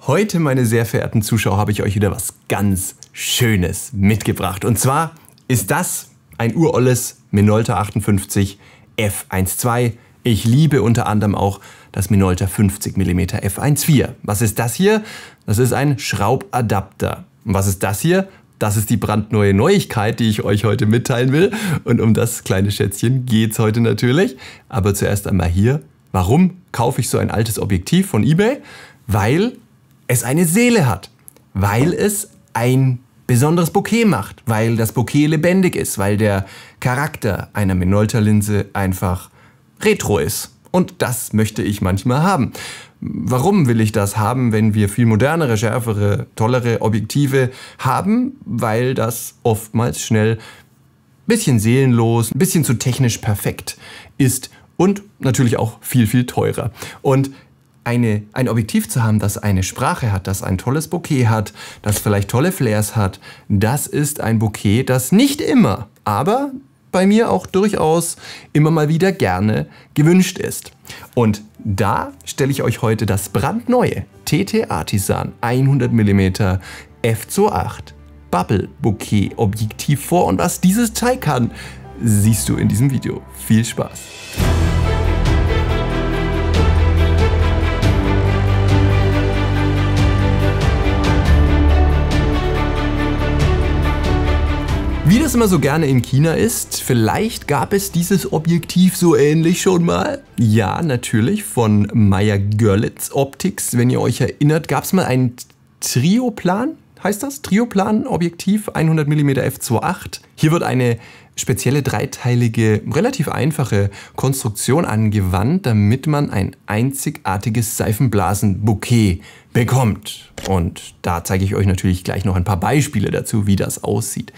Heute, meine sehr verehrten Zuschauer, habe ich euch wieder was ganz Schönes mitgebracht. Und zwar ist das ein urolles Minolta 58 f1.2. Ich liebe unter anderem auch das Minolta 50 mm f1.4. Was ist das hier? Das ist ein Schraubadapter. Und was ist das hier? Das ist die brandneue Neuigkeit, die ich euch heute mitteilen will. Und um das kleine Schätzchen geht es heute natürlich. Aber zuerst einmal hier. Warum kaufe ich so ein altes Objektiv von eBay? Weil es eine Seele hat. Weil es ein besonderes Bokeh macht. Weil das Bokeh lebendig ist. Weil der Charakter einer Minolta-Linse einfach retro ist. Und das möchte ich manchmal haben. Warum will ich das haben, wenn wir viel modernere, schärfere, tollere Objektive haben? Weil das oftmals schnell ein bisschen seelenlos, ein bisschen zu technisch perfekt ist und natürlich auch viel, viel teurer. Und ein Objektiv zu haben, das eine Sprache hat, das ein tolles Bokeh hat, das vielleicht tolle Flares hat, das ist ein Bokeh, das nicht immer, aber bei mir auch durchaus immer mal wieder gerne gewünscht ist. Und da stelle ich euch heute das brandneue TT Artisan 100 mm f2.8 Bubble Bokeh Objektiv vor. Und was dieses Teil kann, siehst du in diesem Video. Viel Spaß! Wie das immer so gerne in China ist, vielleicht gab es dieses Objektiv so ähnlich schon mal. Ja, natürlich, von Meyer-Görlitz Optics. Wenn ihr euch erinnert, gab es mal ein Trioplan, heißt das? Trioplan-Objektiv 100 mm f2.8. Hier wird eine spezielle dreiteilige, relativ einfache Konstruktion angewandt, damit man ein einzigartiges Seifenblasen-Bokeh bekommt. Und da zeige ich euch natürlich gleich noch ein paar Beispiele dazu, wie das aussieht.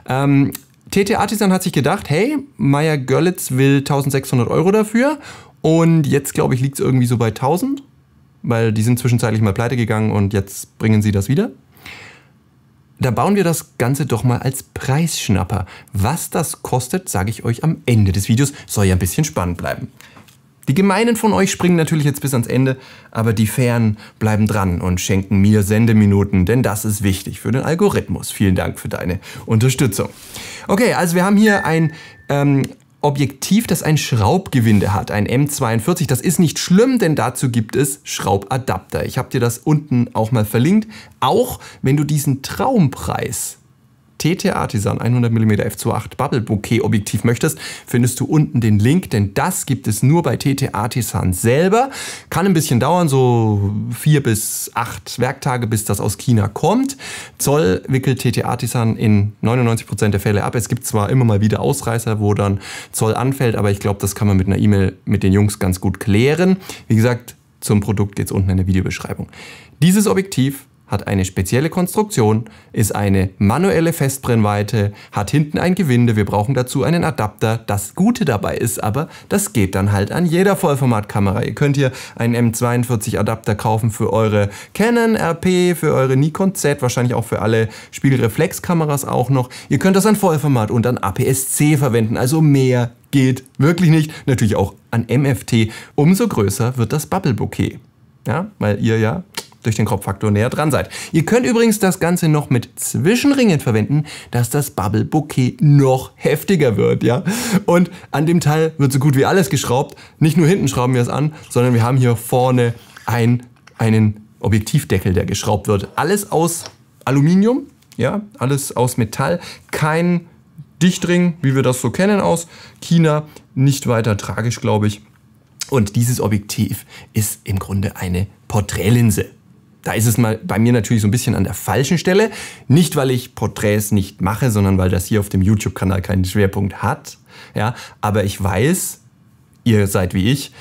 TT Artisan hat sich gedacht, hey, Meyer-Görlitz will 1600 € dafür und jetzt, glaube ich, liegt es irgendwie so bei 1000, weil die sind zwischenzeitlich mal pleite gegangen und jetzt bringen sie das wieder. Da bauen wir das Ganze doch mal als Preisschnapper. Was das kostet, sage ich euch am Ende des Videos. Soll ja ein bisschen spannend bleiben. Die Gemeinen von euch springen natürlich jetzt bis ans Ende, aber die Fairen bleiben dran und schenken mir Sendeminuten, denn das ist wichtig für den Algorithmus. Vielen Dank für deine Unterstützung. Okay, also wir haben hier ein Objektiv, das ein Schraubgewinde hat, ein M42. Das ist nicht schlimm, denn dazu gibt es Schraubadapter. Ich habe dir das unten auch mal verlinkt. Auch wenn du diesen Traumpreis TT Artisan 100 mm f2.8 Bubble Bokeh Objektiv möchtest, findest du unten den Link, denn das gibt es nur bei TT Artisan selber. Kann ein bisschen dauern, so 4 bis 8 Werktage, bis das aus China kommt. Zoll wickelt TT Artisan in 99% der Fälle ab. Es gibt zwar immer mal wieder Ausreißer, wo dann Zoll anfällt, aber ich glaube, das kann man mit einer E-Mail mit den Jungs ganz gut klären. Wie gesagt, zum Produkt geht es unten in der Videobeschreibung. Dieses Objektiv hat eine spezielle Konstruktion, ist eine manuelle Festbrennweite, hat hinten ein Gewinde, wir brauchen dazu einen Adapter. Das Gute dabei ist aber, das geht dann halt an jeder Vollformatkamera. Ihr könnt hier einen M42 Adapter kaufen für eure Canon RP, für eure Nikon Z, wahrscheinlich auch für alle Spiegelreflexkameras auch noch. Ihr könnt das an Vollformat und an APS-C verwenden, also mehr geht wirklich nicht. Natürlich auch an MFT. Umso größer wird das Bubble Bokeh. Ja, weil ihr ja durch den Crop-Faktor näher dran seid. Ihr könnt übrigens das Ganze noch mit Zwischenringen verwenden, dass das Bubble Bokeh noch heftiger wird, ja. Und an dem Teil wird so gut wie alles geschraubt. Nicht nur hinten schrauben wir es an, sondern wir haben hier vorne einen Objektivdeckel, der geschraubt wird. Alles aus Aluminium, ja, alles aus Metall. Kein Dichtring, wie wir das so kennen aus China. Nicht weiter tragisch, glaube ich. Und dieses Objektiv ist im Grunde eine Porträtlinse. Da ist es mal bei mir natürlich so ein bisschen an der falschen Stelle. Nicht, weil ich Porträts nicht mache, sondern weil das hier auf dem YouTube-Kanal keinen Schwerpunkt hat. Ja, aber ich weiß, ihr seid wie ich,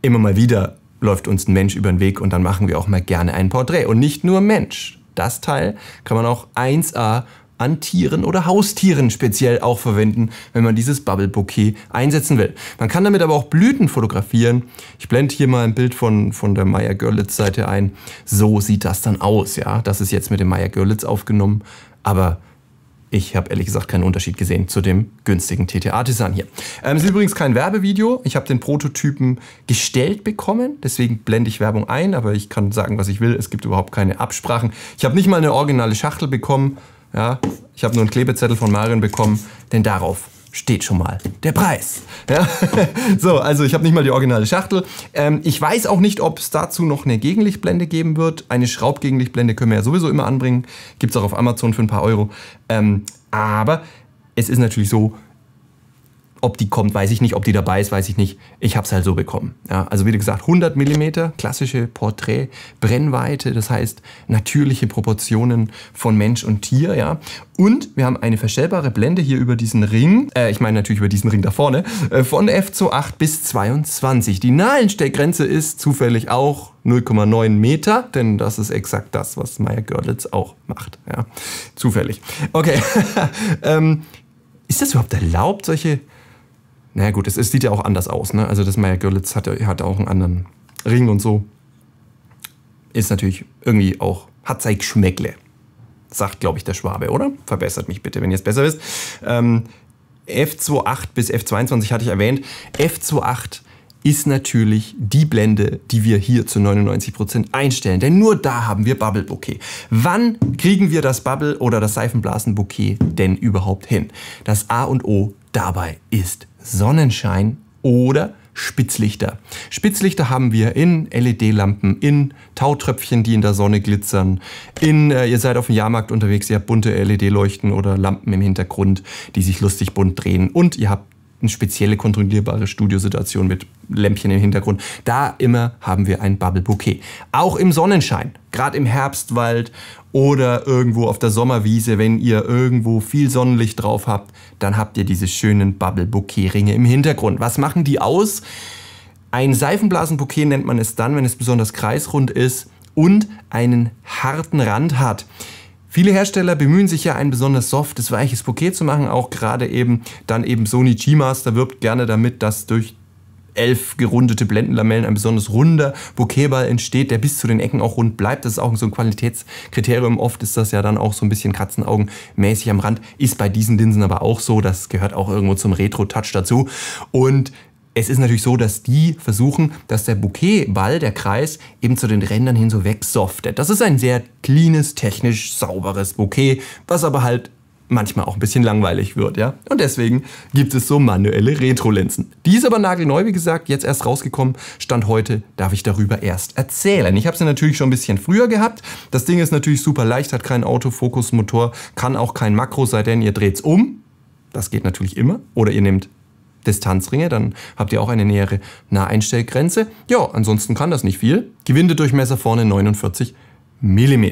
immer mal wieder läuft uns ein Mensch über den Weg und dann machen wir auch mal gerne ein Porträt. Und nicht nur Mensch. Das Teil kann man auch 1A an Tieren oder Haustieren speziell auch verwenden, wenn man dieses Bubble Bokeh einsetzen will. Man kann damit aber auch Blüten fotografieren. Ich blende hier mal ein Bild von der Meyer-Görlitz Seite ein. So sieht das dann aus, ja. Das ist jetzt mit dem Meyer-Görlitz aufgenommen, aber Ich habe ehrlich gesagt keinen Unterschied gesehen zu dem günstigen TT Artisan hier. Ist übrigens kein Werbevideo. Ich habe den Prototypen gestellt bekommen. Deswegen blende ich Werbung ein. Aber ich kann sagen, was ich will. Es gibt überhaupt keine Absprachen. Ich habe nicht mal eine originale Schachtel bekommen. Ja, ich habe nur einen Klebezettel von Marion bekommen. Denn darauf steht schon mal der Preis. Ja? So, also ich habe nicht mal die originale Schachtel. Ich weiß auch nicht, ob es dazu noch eine Gegenlichtblende geben wird. Eine Schraubgegenlichtblende können wir ja sowieso immer anbringen. Gibt es auch auf Amazon für ein paar Euro. Aber es ist natürlich so, ob die kommt, weiß ich nicht. Ob die dabei ist, weiß ich nicht. Ich habe es halt so bekommen. Ja, also wie gesagt, 100 mm, klassische Porträt-Brennweite. Das heißt, natürliche Proportionen von Mensch und Tier. Ja. Und wir haben eine verstellbare Blende hier über diesen Ring. Ich meine natürlich über diesen Ring da vorne. Von F28 bis 22. Die Naheinstellgrenze ist zufällig auch 0,9 Meter. Denn das ist exakt das, was Meyer Görlitz auch macht. Ja. Zufällig. Okay. Ist das überhaupt erlaubt, solche... Na gut, es sieht ja auch anders aus, ne? Also das Meyer Görlitz hat auch einen anderen Ring und so. Ist natürlich irgendwie auch, hat sein Geschmäckle. Sagt, glaube ich, der Schwabe, oder? Verbessert mich bitte, wenn ihr es besser wisst. F28 bis F22 hatte ich erwähnt. F28 ist natürlich die Blende, die wir hier zu 99% einstellen. Denn nur da haben wir Bubble Bokeh. Wann kriegen wir das Bubble oder das Seifenblasen-Bokeh denn überhaupt hin? Das A und O dabei ist Sonnenschein oder Spitzlichter. Spitzlichter haben wir in LED-Lampen, in Tautröpfchen, die in der Sonne glitzern, ihr seid auf dem Jahrmarkt unterwegs, ihr habt bunte LED-Leuchten oder Lampen im Hintergrund, die sich lustig bunt drehen und ihr habt eine spezielle kontrollierbare Studiosituation mit Lämpchen im Hintergrund. Da immer haben wir ein Bubble Bokeh. Auch im Sonnenschein, gerade im Herbstwald oder irgendwo auf der Sommerwiese, wenn ihr irgendwo viel Sonnenlicht drauf habt, dann habt ihr diese schönen Bubble Bokeh Ringe im Hintergrund. Was machen die aus? Ein Seifenblasen-Bokeh nennt man es dann, wenn es besonders kreisrund ist und einen harten Rand hat. Viele Hersteller bemühen sich ja, ein besonders softes, weiches Bokeh zu machen. Auch gerade eben Sony G-Master wirbt gerne damit, dass durch 11 gerundete Blendenlamellen ein besonders runder Bokehball entsteht, der bis zu den Ecken auch rund bleibt. Das ist auch so ein Qualitätskriterium. Oft ist das ja dann auch so ein bisschen katzenaugenmäßig am Rand. Ist bei diesen Linsen aber auch so. Das gehört auch irgendwo zum Retro-Touch dazu. Und es ist natürlich so, dass die versuchen, dass der Bokehball, der Kreis, eben zu den Rändern hin so wegsoftet. Das ist ein sehr cleanes, technisch sauberes Bokeh, was aber halt manchmal auch ein bisschen langweilig wird, ja. Und deswegen gibt es so manuelle Retro-Linsen. Die ist aber nagelneu, wie gesagt, jetzt erst rausgekommen. Stand heute, darf ich darüber erst erzählen. Ich habe sie natürlich schon ein bisschen früher gehabt. Das Ding ist natürlich super leicht, hat keinen Autofokusmotor, kann auch kein Makro, sei denn ihr dreht es um. Das geht natürlich immer. Oder ihr nehmt Distanzringe, dann habt ihr auch eine nähere Naheinstellgrenze. Ja, ansonsten kann das nicht viel. Gewindedurchmesser vorne 49 mm.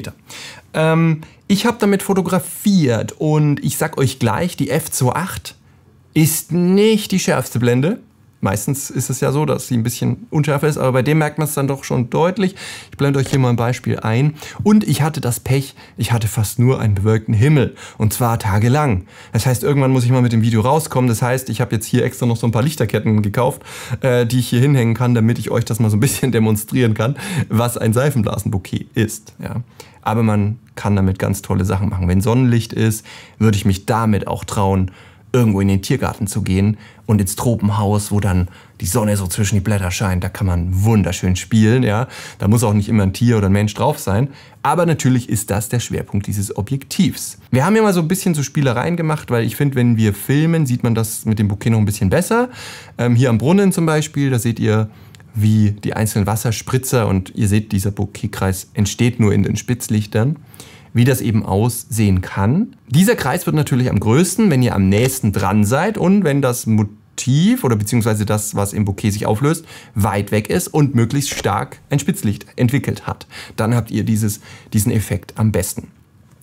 Ich habe damit fotografiert und ich sag euch gleich, die F28 ist nicht die schärfste Blende. Meistens ist es ja so, dass sie ein bisschen unschärfer ist, aber bei dem merkt man es dann doch schon deutlich. Ich blende euch hier mal ein Beispiel ein. Und ich hatte das Pech, ich hatte fast nur einen bewölkten Himmel. Und zwar tagelang. Das heißt, irgendwann muss ich mal mit dem Video rauskommen. Das heißt, ich habe jetzt hier extra noch so ein paar Lichterketten gekauft, die ich hier hinhängen kann, damit ich euch das mal so ein bisschen demonstrieren kann, was ein Seifenblasenbokeh ist. Ja. Aber man kann damit ganz tolle Sachen machen. Wenn Sonnenlicht ist, würde ich mich damit auch trauen, irgendwo in den Tiergarten zu gehen und ins Tropenhaus, wo dann die Sonne so zwischen die Blätter scheint. Da kann man wunderschön spielen. Ja? Da muss auch nicht immer ein Tier oder ein Mensch drauf sein. Aber natürlich ist das der Schwerpunkt dieses Objektivs. Wir haben ja mal so ein bisschen so Spielereien gemacht, weil ich finde, wenn wir filmen, sieht man das mit dem Bokeh noch ein bisschen besser. Hier am Brunnen zum Beispiel, da seht ihr, wie die einzelnen Wasserspritzer, und ihr seht, dieser Bokehkreis entsteht nur in den Spitzlichtern, wie das eben aussehen kann. Dieser Kreis wird natürlich am größten, wenn ihr am nächsten dran seid und wenn das Motiv oder beziehungsweise das, was im Bokeh sich auflöst, weit weg ist und möglichst stark ein Spitzlicht entwickelt hat. Dann habt ihr diesen Effekt am besten.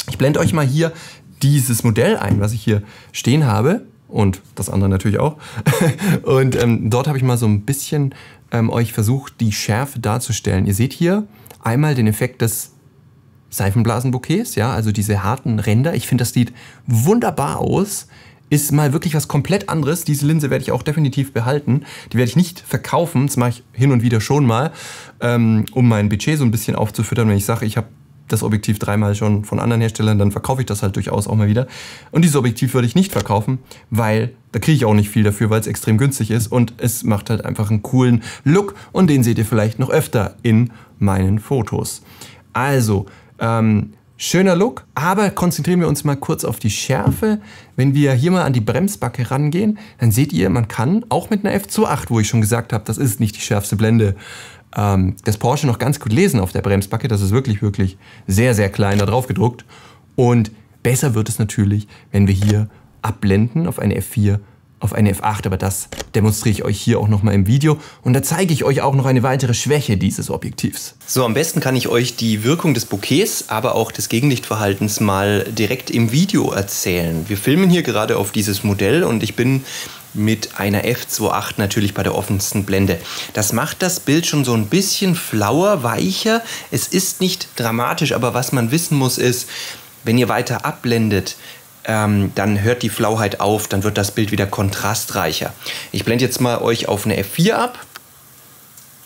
Ich blende euch mal hier dieses Modell ein, was ich hier stehen habe, und das andere natürlich auch. Und dort habe ich mal so ein bisschen euch versucht, die Schärfe darzustellen. Ihr seht hier einmal den Effekt des Seifenblasenbokehs, ja, also diese harten Ränder. Ich finde, das sieht wunderbar aus. Ist mal wirklich was komplett anderes. Diese Linse werde ich auch definitiv behalten. Die werde ich nicht verkaufen. Das mache ich hin und wieder schon mal, um mein Budget so ein bisschen aufzufüttern. Wenn ich sage, ich habe das Objektiv 3-mal schon von anderen Herstellern, dann verkaufe ich das halt durchaus auch mal wieder. Und dieses Objektiv würde ich nicht verkaufen, weil da kriege ich auch nicht viel dafür, weil es extrem günstig ist und es macht halt einfach einen coolen Look und den seht ihr vielleicht noch öfter in meinen Fotos. Also, schöner Look, aber konzentrieren wir uns mal kurz auf die Schärfe. Wenn wir hier mal an die Bremsbacke rangehen, dann seht ihr, man kann auch mit einer f2.8, wo ich schon gesagt habe, das ist nicht die schärfste Blende, das Porsche noch ganz gut lesen auf der Bremsbacke. Das ist wirklich, wirklich sehr, sehr klein da drauf gedruckt. Und besser wird es natürlich, wenn wir hier abblenden auf eine F4, auf eine F8, aber das demonstriere ich euch hier auch nochmal im Video und da zeige ich euch auch noch eine weitere Schwäche dieses Objektivs. So, am besten kann ich euch die Wirkung des Bokehs, aber auch des Gegenlichtverhaltens mal direkt im Video erzählen. Wir filmen hier gerade auf dieses Modell und ich bin mit einer f2.8 natürlich bei der offensten Blende. Das macht das Bild schon so ein bisschen flauer, weicher. Es ist nicht dramatisch, aber was man wissen muss ist, wenn ihr weiter abblendet, dann hört die Flauheit auf, dann wird das Bild wieder kontrastreicher. Ich blende jetzt mal euch auf eine F4 ab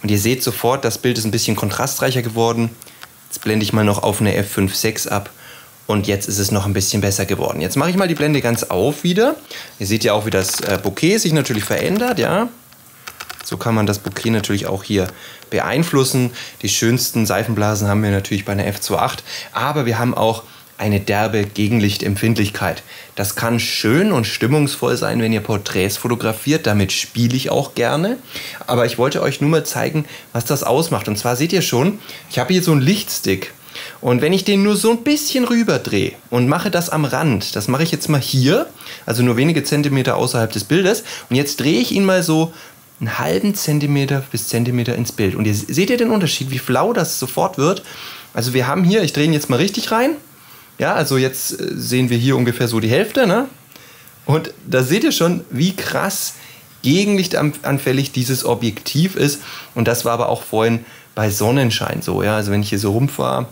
und ihr seht sofort, das Bild ist ein bisschen kontrastreicher geworden. Jetzt blende ich mal noch auf eine F5.6 ab und jetzt ist es noch ein bisschen besser geworden. Jetzt mache ich mal die Blende ganz auf wieder. Ihr seht ja auch, wie das Bokeh sich natürlich verändert, ja. So kann man das Bokeh natürlich auch hier beeinflussen. Die schönsten Seifenblasen haben wir natürlich bei einer f2.8, aber wir haben auch eine derbe Gegenlichtempfindlichkeit. Das kann schön und stimmungsvoll sein, wenn ihr Porträts fotografiert. Damit spiele ich auch gerne. Aber ich wollte euch nur mal zeigen, was das ausmacht. Und zwar seht ihr schon, ich habe hier so einen Lichtstick. Und wenn ich den nur so ein bisschen rüber drehe und mache das am Rand, das mache ich jetzt mal hier, also nur wenige Zentimeter außerhalb des Bildes. Und jetzt drehe ich ihn mal so einen halben Zentimeter bis Zentimeter ins Bild. Und seht ihr den Unterschied, wie flau das sofort wird? Also wir haben hier, ich drehe ihn jetzt mal richtig rein. Ja, also jetzt sehen wir hier ungefähr so die Hälfte, ne? Und da seht ihr schon, wie krass gegenlichtanfällig dieses Objektiv ist. Und das war aber auch vorhin bei Sonnenschein so, ja? Also wenn ich hier so rumfahre,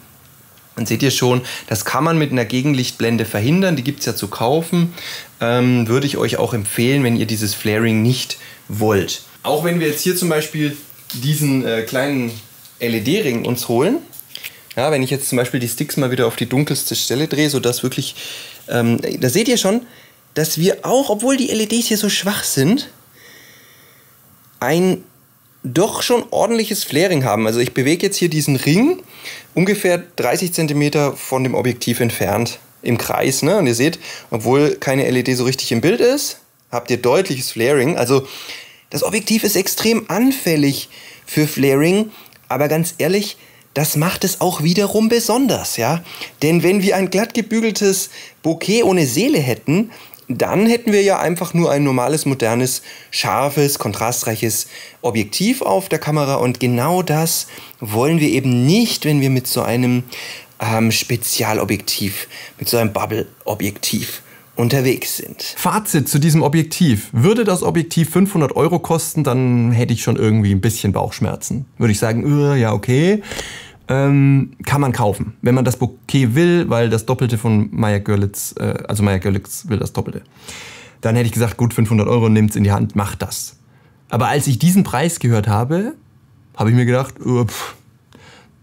dann seht ihr schon, das kann man mit einer Gegenlichtblende verhindern. Die gibt es ja zu kaufen. Würde ich euch auch empfehlen, wenn ihr dieses Flaring nicht wollt. Auch wenn wir jetzt hier zum Beispiel diesen kleinen LED-Ring uns holen, ja, wenn ich jetzt zum Beispiel die Sticks mal wieder auf die dunkelste Stelle drehe, sodass wirklich, da seht ihr schon, dass wir auch, obwohl die LEDs hier so schwach sind, ein doch schon ordentliches Flaring haben. Also ich bewege jetzt hier diesen Ring ungefähr 30 cm von dem Objektiv entfernt im Kreis, ne? Und ihr seht, obwohl keine LED so richtig im Bild ist, habt ihr deutliches Flaring. Also das Objektiv ist extrem anfällig für Flaring, aber ganz ehrlich, das macht es auch wiederum besonders, ja. Denn wenn wir ein glatt gebügeltes Bokeh ohne Seele hätten, dann hätten wir ja einfach nur ein normales, modernes, scharfes, kontrastreiches Objektiv auf der Kamera. Und genau das wollen wir eben nicht, wenn wir mit so einem Spezialobjektiv, mit so einem Bubble-Objektiv unterwegs sind. Fazit zu diesem Objektiv. Würde das Objektiv 500 € kosten, dann hätte ich schon irgendwie ein bisschen Bauchschmerzen. Würde ich sagen, ja okay, kann man kaufen, wenn man das Bokeh will, weil das Doppelte von Meyer Görlitz, also Meyer Görlitz will das Doppelte. Dann hätte ich gesagt, gut, 500 €, nehmt es in die Hand, macht das. Aber als ich diesen Preis gehört habe, habe ich mir gedacht,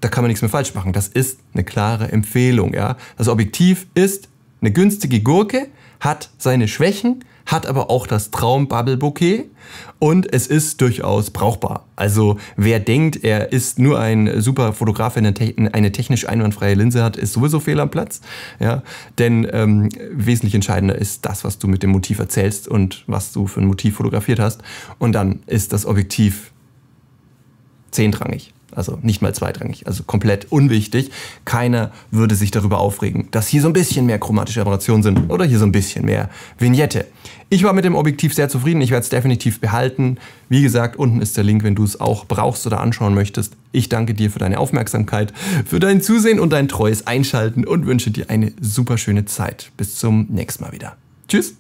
da kann man nichts mehr falsch machen. Das ist eine klare Empfehlung. Ja? Das Objektiv ist eine günstige Gurke, hat seine Schwächen, hat aber auch das Traum-Bubble-Bokeh und es ist durchaus brauchbar. Also wer denkt, er ist nur ein super Fotograf, wenn er eine technisch einwandfreie Linse hat, ist sowieso fehl am Platz. Ja? Denn wesentlich entscheidender ist das, was du mit dem Motiv erzählst und was du für ein Motiv fotografiert hast. Und dann ist das Objektiv 10-rangig. Also nicht mal zweitrangig, also komplett unwichtig. Keiner würde sich darüber aufregen, dass hier so ein bisschen mehr chromatische Aberrationen sind oder hier so ein bisschen mehr Vignette. Ich war mit dem Objektiv sehr zufrieden, ich werde es definitiv behalten. Wie gesagt, unten ist der Link, wenn du es auch brauchst oder anschauen möchtest. Ich danke dir für deine Aufmerksamkeit, für dein Zusehen und dein treues Einschalten und wünsche dir eine super schöne Zeit. Bis zum nächsten Mal wieder. Tschüss!